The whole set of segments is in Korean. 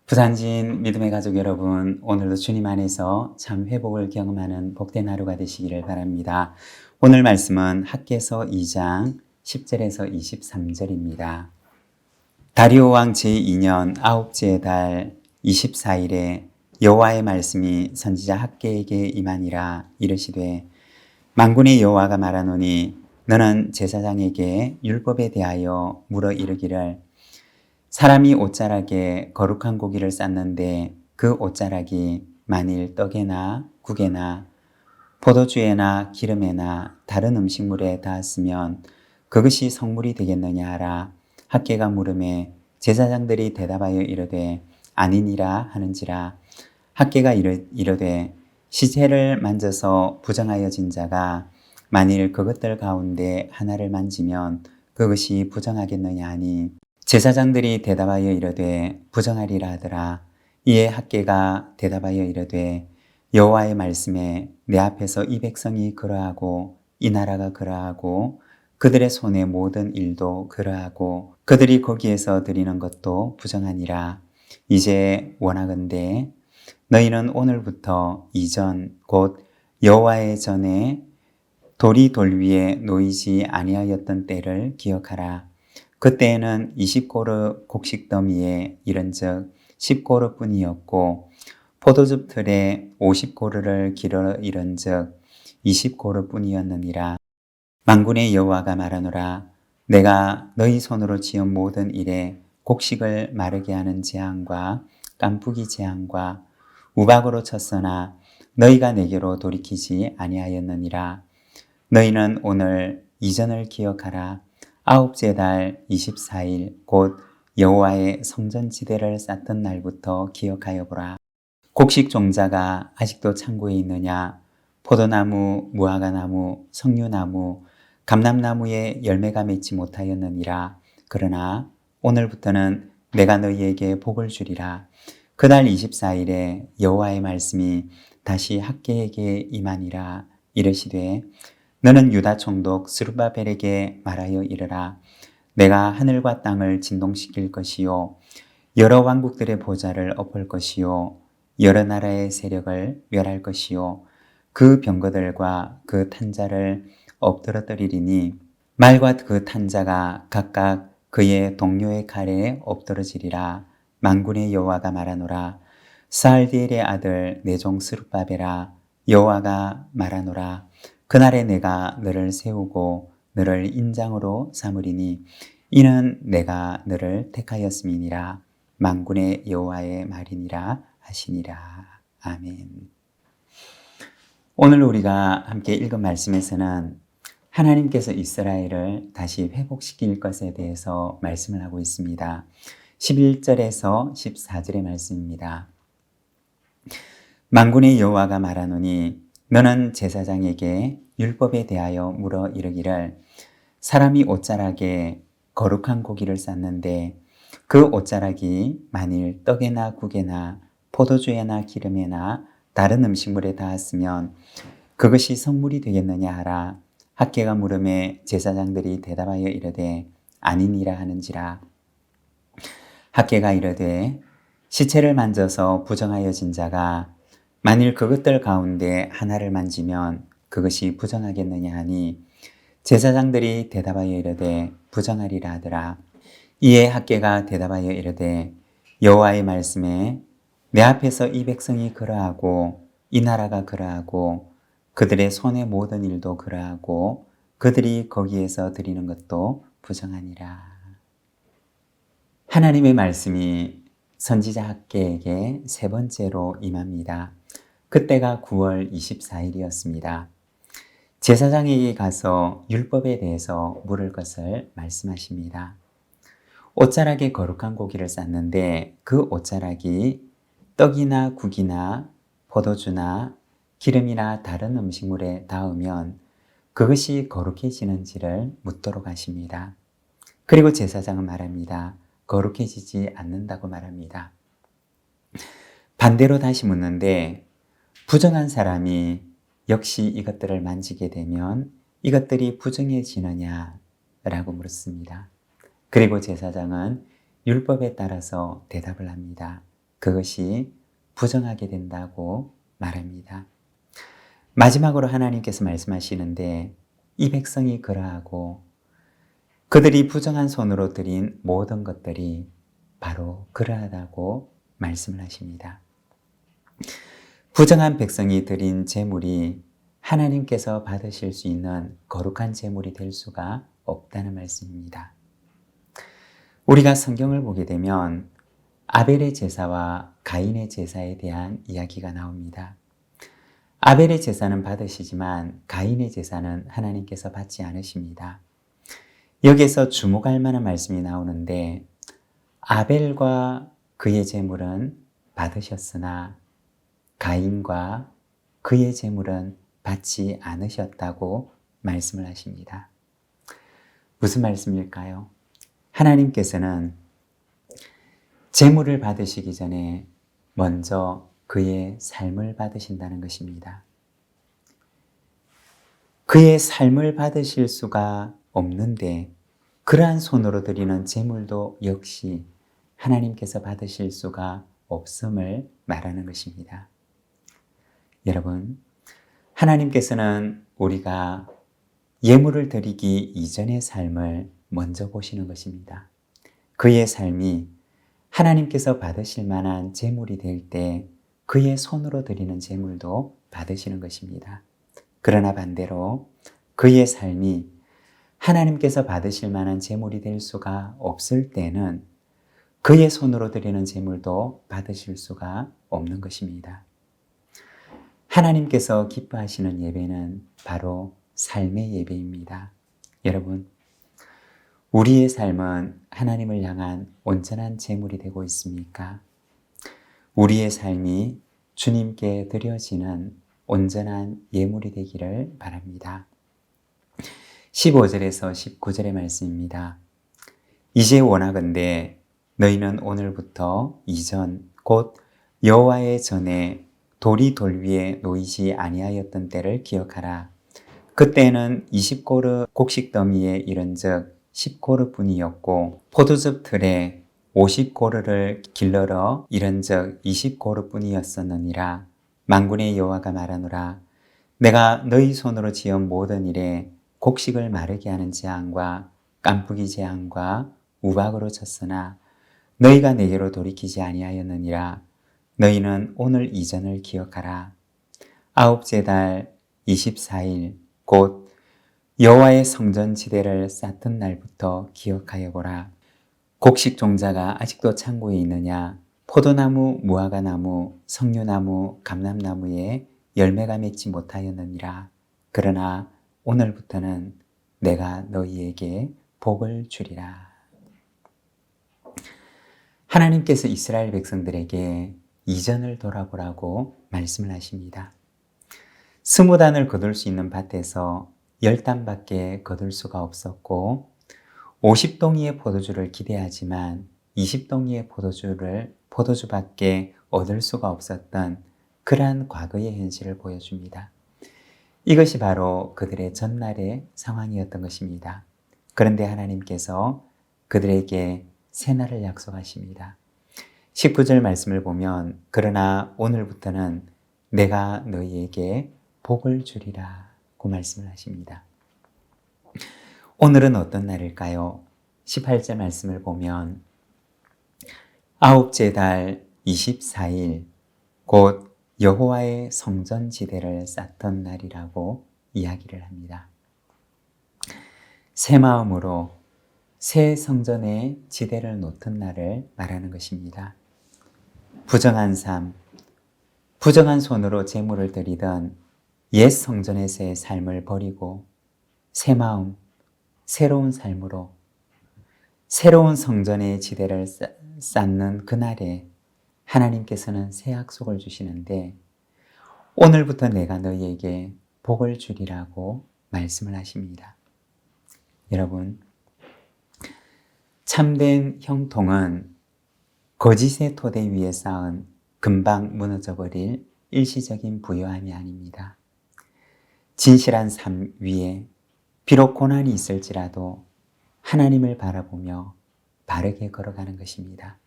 부산진 믿음의 가족 여러분, 오늘도 주님 안에서 참 회복을 경험하는 복된 하루가 되시기를 바랍니다. 오늘 말씀은 학개서 2장 10절에서 23절입니다. 다리오 왕 제2년 아홉째 달 24일에 여호와의 말씀이 선지자 학개에게 임하니라. 이르시되 만군의 여호와가 말하노니 너는 제사장에게 율법에 대하여 물어 이르기를 사람이 옷자락에 거룩한 고기를 쌌는데 그 옷자락이 만일 떡에나 국에나 포도주에나 기름에나 다른 음식물에 닿았으면 그것이 성물이 되겠느냐 하라. 학개가 물음에 제사장들이 대답하여 이르되 아니니라 하는지라. 학개가 이르되 시체를 만져서 부정하여진 자가 만일 그것들 가운데 하나를 만지면 그것이 부정하겠느냐 하니 제사장들이 대답하여 이르되 부정하리라 하더라. 이에 학개가 대답하여 이르되 여호와의 말씀에 내 앞에서 이 백성이 그러하고 이 나라가 그러하고 그들의 손의 모든 일도 그러하고 그들이 거기에서 드리는 것도 부정하니라. 이제 원하건대 너희는 오늘부터 이전 곧 여호와의 전에 돌이 돌 위에 놓이지 아니하였던 때를 기억하라. 그때에는 20고르 곡식 더미에 이른즉 10고르 뿐이었고 포도즙 틀에 50고르를 기르 이른즉 20고르 뿐이었느니라. 만군의 여호와가 말하노라. 내가 너희 손으로 지은 모든 일에 곡식을 마르게 하는 재앙과 깐풍기 재앙과 우박으로 쳤으나 너희가 내게로 돌이키지 아니하였느니라. 너희는 오늘 이전을 기억하라. 아홉째 달 24일 곧 여호와의 성전 지대를 쌓던 날부터 기억하여 보라. 곡식 종자가 아직도 창고에 있느냐? 포도나무, 무화과나무, 석류나무, 감람나무에 열매가 맺지 못하였느니라. 그러나 오늘부터는 내가 너희에게 복을 주리라. 그날 24일에 여호와의 말씀이 다시 학개에게 임하니라. 이르시되 너는 유다 총독 스룹바벨에게 말하여 이르라. 내가 하늘과 땅을 진동시킬 것이요 여러 왕국들의 보좌를 엎을 것이요 여러 나라의 세력을 멸할 것이요 그 병거들과 그 탄자를 엎드러뜨리리니 말과 그 탄자가 각각 그의 동료의 칼에 엎드러지리라. 만군의 여호와가 말하노라. 스알디엘의 아들 내 종 스룹바벨아 여호와가 말하노라. 그날에 내가 너를 세우고 너를 인장으로 삼으리니 이는 내가 너를 택하였음이니라. 만군의 여호와의 말이니라 하시니라. 아멘. 오늘 우리가 함께 읽은 말씀에서는 하나님께서 이스라엘을 다시 회복시킬 것에 대해서 말씀을 하고 있습니다. 11절에서 14절의 말씀입니다. 만군의 여호와가 말하노니 너는 제사장에게 율법에 대하여 물어 이르기를 사람이 옷자락에 거룩한 고기를 쌌는데 그 옷자락이 만일 떡에나 국에나 포도주에나 기름에나 다른 음식물에 닿았으면 그것이 성물이 되겠느냐 하라. 학개가 물음에 제사장들이 대답하여 이르되 아니니라 하는지라. 학개가 이르되 시체를 만져서 부정하여진 자가 만일 그것들 가운데 하나를 만지면 그것이 부정하겠느냐 하니 제사장들이 대답하여 이르되 부정하리라 하더라. 이에 학개가 대답하여 이르되 여호와의 말씀에 내 앞에서 이 백성이 그러하고 이 나라가 그러하고 그들의 손의 모든 일도 그러하고 그들이 거기에서 드리는 것도 부정하니라. 하나님의 말씀이 선지자 학개에게 세 번째로 임합니다. 그때가 9월 24일이었습니다. 제사장에게 가서 율법에 대해서 물을 것을 말씀하십니다. 옷자락에 거룩한 고기를 쌌는데 그 옷자락이 떡이나 국이나 포도주나 기름이나 다른 음식물에 닿으면 그것이 거룩해지는지를 묻도록 하십니다. 그리고 제사장은 말합니다. 거룩해지지 않는다고 말합니다. 반대로 다시 묻는데 부정한 사람이 역시 이것들을 만지게 되면 이것들이 부정해지느냐 라고 물었습니다. 그리고 제사장은 율법에 따라서 대답을 합니다. 그것이 부정하게 된다고 말합니다. 마지막으로 하나님께서 말씀하시는데 이 백성이 그러하고 그들이 부정한 손으로 드린 모든 것들이 바로 그러하다고 말씀을 하십니다. 부정한 백성이 드린 제물이 하나님께서 받으실 수 있는 거룩한 제물이 될 수가 없다는 말씀입니다. 우리가 성경을 보게 되면 아벨의 제사와 가인의 제사에 대한 이야기가 나옵니다. 아벨의 제사는 받으시지만 가인의 제사는 하나님께서 받지 않으십니다. 여기에서 주목할 만한 말씀이 나오는데 아벨과 그의 제물은 받으셨으나 가인과 그의 제물은 받지 않으셨다고 말씀을 하십니다. 무슨 말씀일까요? 하나님께서는 제물을 받으시기 전에 먼저 그의 삶을 받으신다는 것입니다. 그의 삶을 받으실 수가 없는데 그러한 손으로 드리는 제물도 역시 하나님께서 받으실 수가 없음을 말하는 것입니다. 여러분, 하나님께서는 우리가 예물을 드리기 이전의 삶을 먼저 보시는 것입니다. 그의 삶이 하나님께서 받으실 만한 제물이 될 때 그의 손으로 드리는 제물도 받으시는 것입니다. 그러나 반대로 그의 삶이 하나님께서 받으실 만한 제물이 될 수가 없을 때는 그의 손으로 드리는 제물도 받으실 수가 없는 것입니다. 하나님께서 기뻐하시는 예배는 바로 삶의 예배입니다. 여러분, 우리의 삶은 하나님을 향한 온전한 제물이 되고 있습니까? 우리의 삶이 주님께 드려지는 온전한 예물이 되기를 바랍니다. 15절에서 19절의 말씀입니다. 이제 원하건대 너희는 오늘부터 이전 곧 여호와의 전에 돌이 돌 위에 놓이지 아니하였던 때를 기억하라. 그때는 20고르 곡식 더미에 이른즉 10고르뿐이었고 포도즙 틀에 50고르를 길러러 이른즉 20고르뿐이었었느니라. 만군의 여호와가 말하노라. 내가 너희 손으로 지은 모든 일에 곡식을 마르게 하는 재앙과 깐풍기 재앙과 우박으로 쳤으나 너희가 내게로 돌이키지 아니하였느니라. 너희는 오늘 이전을 기억하라. 아홉째 달 24일 곧 여호와의 성전 지대를 쌓던 날부터 기억하여 보라. 곡식 종자가 아직도 창고에 있느냐? 포도나무, 무화과나무, 석류나무, 감람나무에 열매가 맺지 못하였느니라. 그러나 오늘부터는 내가 너희에게 복을 주리라. 하나님께서 이스라엘 백성들에게 이전을 돌아보라고 말씀을 하십니다. 20단을 거둘 수 있는 밭에서 10단밖에 거둘 수가 없었고 50동이의 포도주를 기대하지만 20동이의 포도주밖에 얻을 수가 없었던 그러한 과거의 현실을 보여줍니다. 이것이 바로 그들의 전날의 상황이었던 것입니다. 그런데 하나님께서 그들에게 새날을 약속하십니다. 19절 말씀을 보면 그러나 오늘부터는 내가 너희에게 복을 주리라고 말씀을 하십니다. 오늘은 어떤 날일까요? 18절 말씀을 보면 아홉째 달 24일 곧 여호와의 성전 지대를 쌓던 날이라고 이야기를 합니다. 새 마음으로 새 성전의 지대를 놓던 날을 말하는 것입니다. 부정한 삶, 부정한 손으로 제물을 드리던 옛 성전에서의 삶을 버리고 새 마음, 새로운 삶으로 새로운 성전의 지대를 쌓는 그날에 하나님께서는 새 약속을 주시는데 오늘부터 내가 너희에게 복을 주리라고 말씀을 하십니다. 여러분, 참된 형통은 거짓의 토대 위에 쌓은 금방 무너져버릴 일시적인 부요함이 아닙니다. 진실한 삶 위에 비록 고난이 있을지라도 하나님을 바라보며 바르게 걸어가는 것입니다.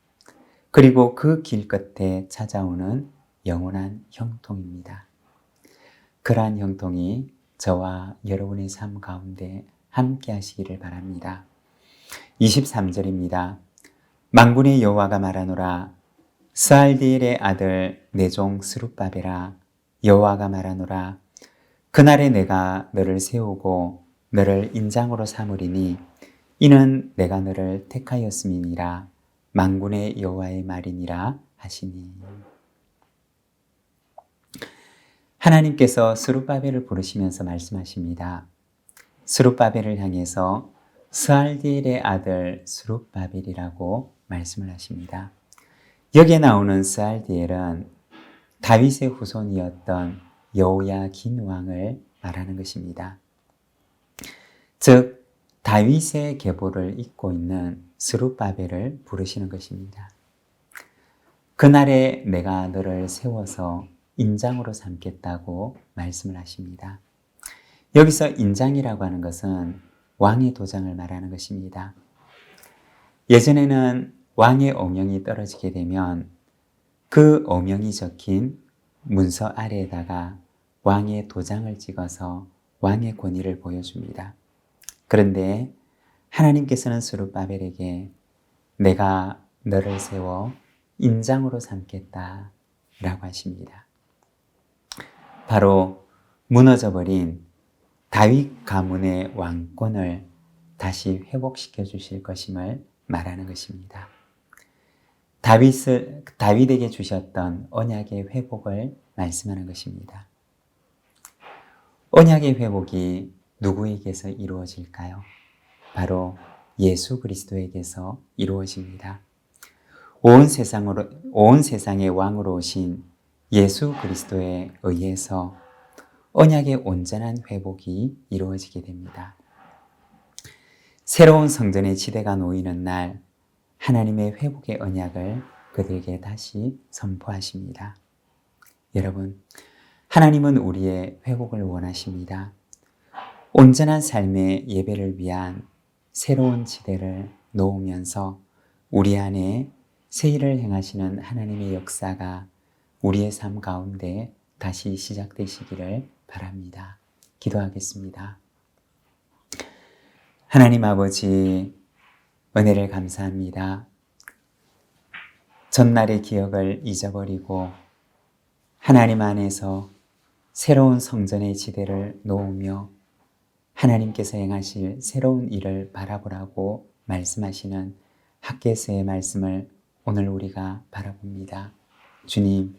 그리고 그 길 끝에 찾아오는 영원한 형통입니다. 그러한 형통이 저와 여러분의 삶 가운데 함께 하시기를 바랍니다. 23절입니다. 만군의 여호와가 말하노라. 스알디엘의 아들 내 종 스룹바벨아, 여호와가 말하노라. 그날에 내가 너를 세우고 너를 인장으로 삼으리니 이는 내가 너를 택하였음이니라. 만군의 여호와의 말이니라 하시니. 하나님께서 스룹바벨을 부르시면서 말씀하십니다. 스룹바벨을 향해서 스알디엘의 아들 스룹바벨이라고 말씀을 하십니다. 여기에 나오는 스알디엘은 다윗의 후손이었던 여호야긴 왕을 말하는 것입니다. 즉 다윗의 계보를 잇고 있는 스룹바벨을 부르시는 것입니다. 그날에 내가 너를 세워서 인장으로 삼겠다고 말씀을 하십니다. 여기서 인장이라고 하는 것은 왕의 도장을 말하는 것입니다. 예전에는 왕의 어명이 떨어지게 되면 그 어명이 적힌 문서 아래에다가 왕의 도장을 찍어서 왕의 권위를 보여줍니다. 그런데 하나님께서는 스룹바벨에게 내가 너를 세워 인장으로 삼겠다라고 하십니다. 바로 무너져버린 다윗 가문의 왕권을 다시 회복시켜 주실 것임을 말하는 것입니다. 다윗에게 주셨던 언약의 회복을 말씀하는 것입니다. 언약의 회복이 누구에게서 이루어질까요? 바로 예수 그리스도에게서 이루어집니다. 온 세상의 왕으로 오신 예수 그리스도에 의해서 언약의 온전한 회복이 이루어지게 됩니다. 새로운 성전의 지대가 놓이는 날 하나님의 회복의 언약을 그들에게 다시 선포하십니다. 여러분, 하나님은 우리의 회복을 원하십니다. 온전한 삶의 예배를 위한 새로운 지대를 놓으면서 우리 안에 새 일을 행하시는 하나님의 역사가 우리의 삶 가운데 다시 시작되시기를 바랍니다. 기도하겠습니다. 하나님 아버지, 은혜를 감사합니다. 전날의 기억을 잊어버리고 하나님 안에서 새로운 성전의 지대를 놓으며 하나님께서 행하실 새로운 일을 바라보라고 말씀하시는 학개서의 말씀을 오늘 우리가 바라봅니다. 주님,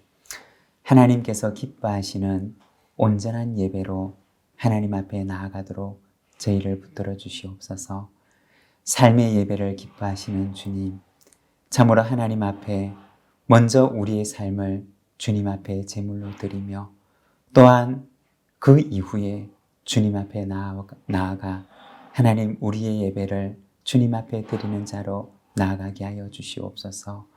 하나님께서 기뻐하시는 온전한 예배로 하나님 앞에 나아가도록 저희를 붙들어 주시옵소서. 삶의 예배를 기뻐하시는 주님, 참으로 하나님 앞에 먼저 우리의 삶을 주님 앞에 제물로 드리며 또한 그 이후에 주님 앞에 나아가 하나님 우리의 예배를 주님 앞에 드리는 자로 나아가게 하여 주시옵소서.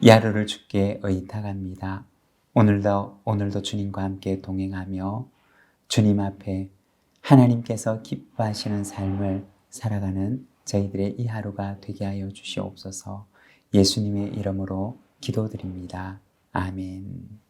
이 하루를 주께 의탁합니다. 오늘도 주님과 함께 동행하며 주님 앞에 하나님께서 기뻐하시는 삶을 살아가는 저희들의 이 하루가 되게 하여 주시옵소서. 예수님의 이름으로 기도드립니다. 아멘.